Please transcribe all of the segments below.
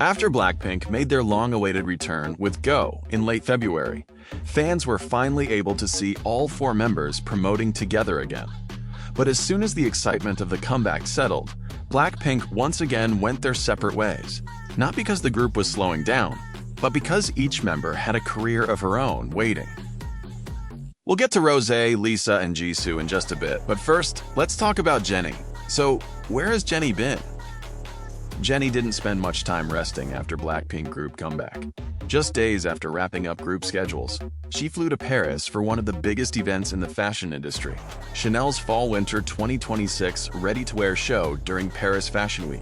After Blackpink made their long-awaited return with Go in late February, fans were finally able to see all four members promoting together again. But as soon as the excitement of the comeback settled, Blackpink once again went their separate ways. Not because the group was slowing down, but because each member had a career of her own waiting. We'll get to Rosé, Lisa, and Jisoo in just a bit, but first, let's talk about Jennie. So, where has Jennie been? Jennie didn't spend much time resting after Blackpink group comeback. Just days after wrapping up group schedules, she flew to Paris for one of the biggest events in the fashion industry, Chanel's Fall-Winter 2026 ready-to-wear show during Paris Fashion Week.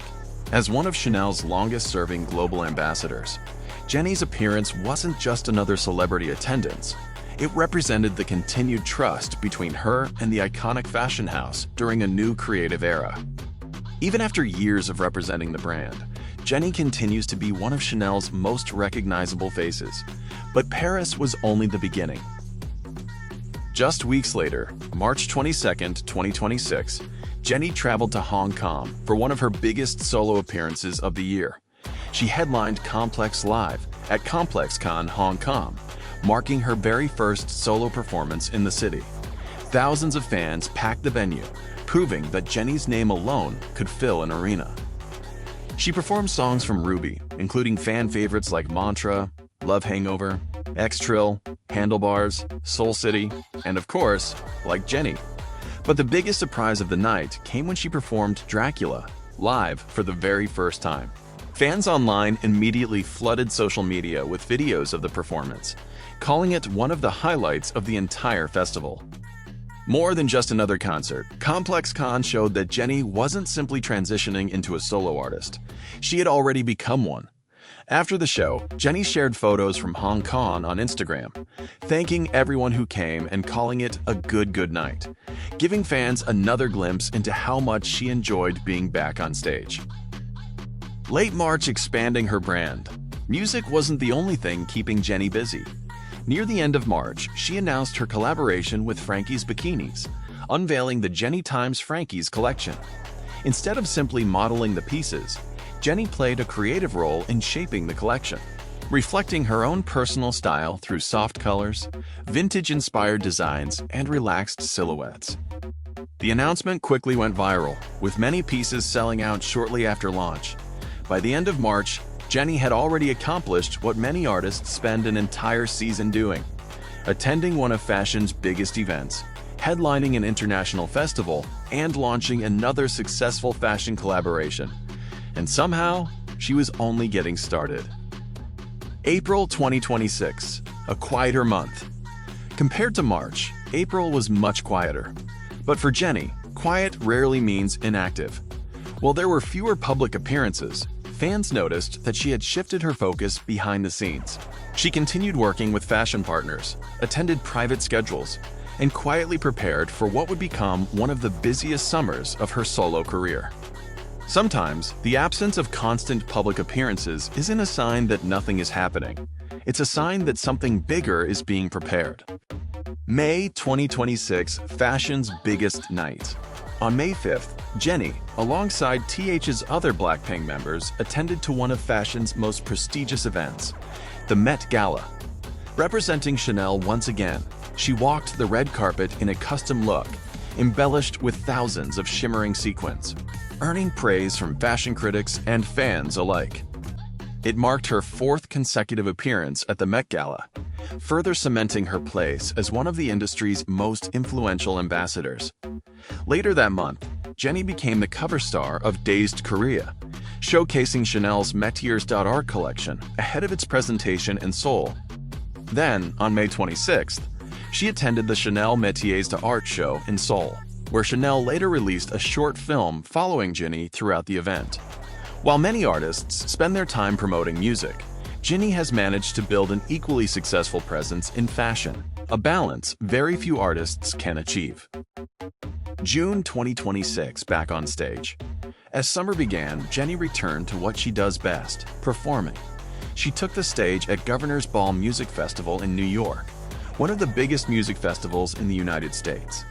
As one of Chanel's longest-serving global ambassadors, Jennie's appearance wasn't just another celebrity attendance. It represented the continued trust between her and the iconic fashion house during a new creative era. Even after years of representing the brand, Jennie continues to be one of Chanel's most recognizable faces. But Paris was only the beginning. Just weeks later, March 22, 2026, Jennie traveled to Hong Kong for one of her biggest solo appearances of the year. She headlined Complex Live at ComplexCon Hong Kong, marking her very first solo performance in the city. Thousands of fans packed the venue, proving that Jennie's name alone could fill an arena. She performed songs from Ruby, including fan favorites like Mantra, Love Hangover, X-Trill, Handlebars, Soul City, and of course, like Jennie. But the biggest surprise of the night came when she performed Dracula live for the very first time. Fans online immediately flooded social media with videos of the performance, calling it one of the highlights of the entire festival. More than just another concert, ComplexCon showed that Jennie wasn't simply transitioning into a solo artist. She had already become one. After the show, Jennie shared photos from Hong Kong on Instagram, thanking everyone who came and calling it a good night, giving fans another glimpse into how much she enjoyed being back on stage. Late March expanding her brand. Music wasn't the only thing keeping Jennie busy. Near the end of March, she announced her collaboration with Frankie's Bikinis, unveiling the Jennie Times Frankie's collection. Instead of simply modeling the pieces, Jennie played a creative role in shaping the collection, reflecting her own personal style through soft colors, vintage-inspired designs, and relaxed silhouettes. The announcement quickly went viral, with many pieces selling out shortly after launch. By the end of March, Jennie had already accomplished what many artists spend an entire season doing: attending one of fashion's biggest events, headlining an international festival, and launching another successful fashion collaboration. And somehow, she was only getting started. April 2026, a quieter month. Compared to March, April was much quieter. But for Jennie, quiet rarely means inactive. While there were fewer public appearances, fans noticed that she had shifted her focus behind the scenes. She continued working with fashion partners, attended private schedules, and quietly prepared for what would become one of the busiest summers of her solo career. Sometimes, the absence of constant public appearances isn't a sign that nothing is happening. It's a sign that something bigger is being prepared. May 2026, fashion's biggest night. On May 5th, Jennie, alongside TH's other Blackpink members, attended to one of fashion's most prestigious events, the Met Gala. Representing Chanel once again, she walked the red carpet in a custom look, embellished with thousands of shimmering sequins, earning praise from fashion critics and fans alike. It marked her fourth consecutive appearance at the Met Gala, further cementing her place as one of the industry's most influential ambassadors. Later that month, Jennie became the cover star of Dazed Korea, showcasing Chanel's Métiers.art collection ahead of its presentation in Seoul. Then, on May 26th, she attended the Chanel Métiers d'Art show in Seoul, where Chanel later released a short film following Jennie throughout the event. While many artists spend their time promoting music, Jennie has managed to build an equally successful presence in fashion, a balance very few artists can achieve. June 2026, back on stage. As summer began, Jennie returned to what she does best, performing. She took the stage at Governor's Ball Music Festival in New York, one of the biggest music festivals in the United States.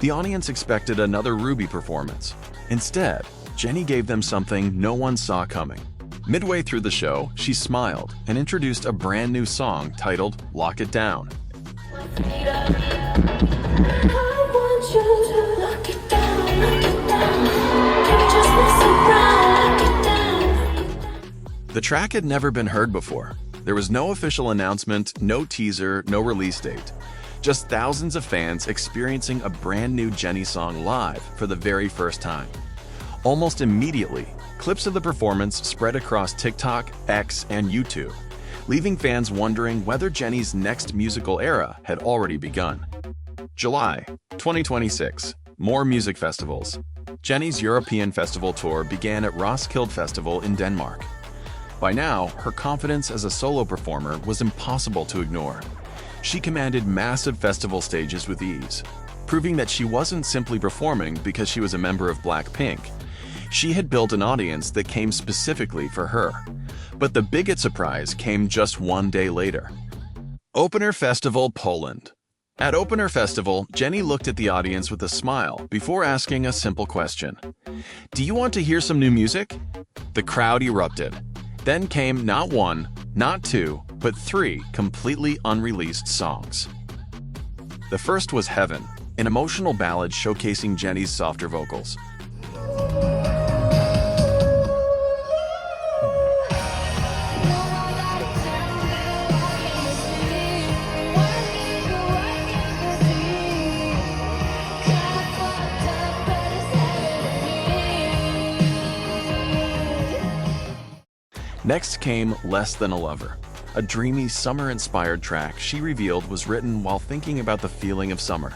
The audience expected another Ruby performance. Instead, Jennie gave them something no one saw coming: Midway through the show, she smiled and introduced a brand new song titled Lock It Down. The track had never been heard before. There was no official announcement, no teaser, no release date. Just thousands of fans experiencing a brand new Jennie song live for the very first time. Almost immediately, clips of the performance spread across TikTok, X, and YouTube, leaving fans wondering whether Jennie's next musical era had already begun. July 2026. More music festivals. Jennie's European festival tour began at Roskilde Festival in Denmark. By now, her confidence as a solo performer was impossible to ignore. She commanded massive festival stages with ease, proving that she wasn't simply performing because she was a member of BLACKPINK. She had built an audience that came specifically for her. But the biggest surprise came just one day later. Opener Festival, Poland. At Opener Festival, Jennie looked at the audience with a smile before asking a simple question. "Do you want to hear some new music?" The crowd erupted. Then came not one, not two, but 3 completely unreleased songs. The first was Heaven, an emotional ballad showcasing Jennie's softer vocals. Next came Less Than a Lover, a dreamy summer-inspired track she revealed was written while thinking about the feeling of summer.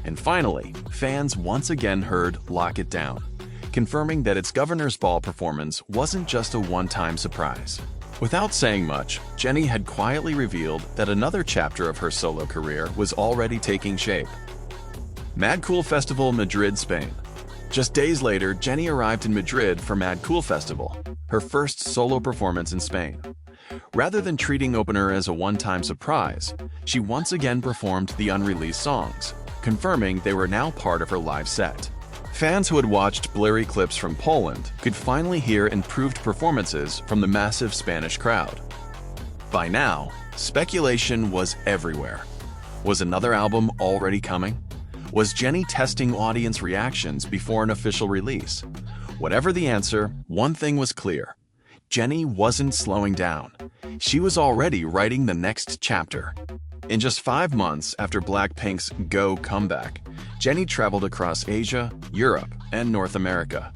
And finally, fans once again heard Lock It Down, confirming that its Governor's Ball performance wasn't just a one-time surprise. Without saying much, Jennie had quietly revealed that another chapter of her solo career was already taking shape. Mad Cool Festival, Madrid, Spain. Just days later, Jennie arrived in Madrid for Mad Cool Festival, her first solo performance in Spain. Rather than treating Opener as a one-time surprise, she once again performed the unreleased songs, confirming they were now part of her live set. Fans who had watched blurry clips from Poland could finally hear improved performances from the massive Spanish crowd. By now, speculation was everywhere. Was another album already coming? Was Jennie testing audience reactions before an official release? Whatever the answer, one thing was clear. Jennie wasn't slowing down. She was already writing the next chapter. In just 5 months after BLACKPINK's Go comeback, Jennie traveled across Asia, Europe, and North America.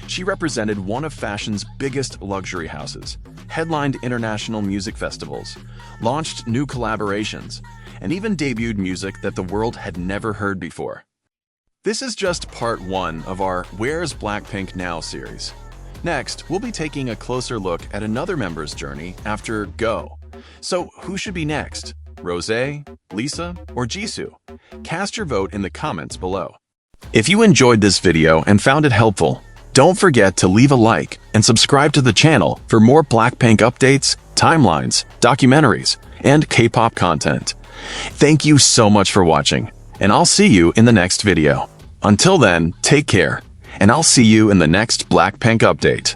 She represented one of fashion's biggest luxury houses, headlined international music festivals, launched new collaborations, and even debuted music that the world had never heard before. This is just part 1 of our Where's BLACKPINK Now series. Next, we'll be taking a closer look at another member's journey after Go. So who should be next? Rosé, Lisa, or Jisoo? Cast your vote in the comments below. If you enjoyed this video and found it helpful, don't forget to leave a like and subscribe to the channel for more BLACKPINK updates, timelines, documentaries, and K-pop content. Thank you so much for watching, and I'll see you in the next video. Until then, take care, and I'll see you in the next BLACKPINK update.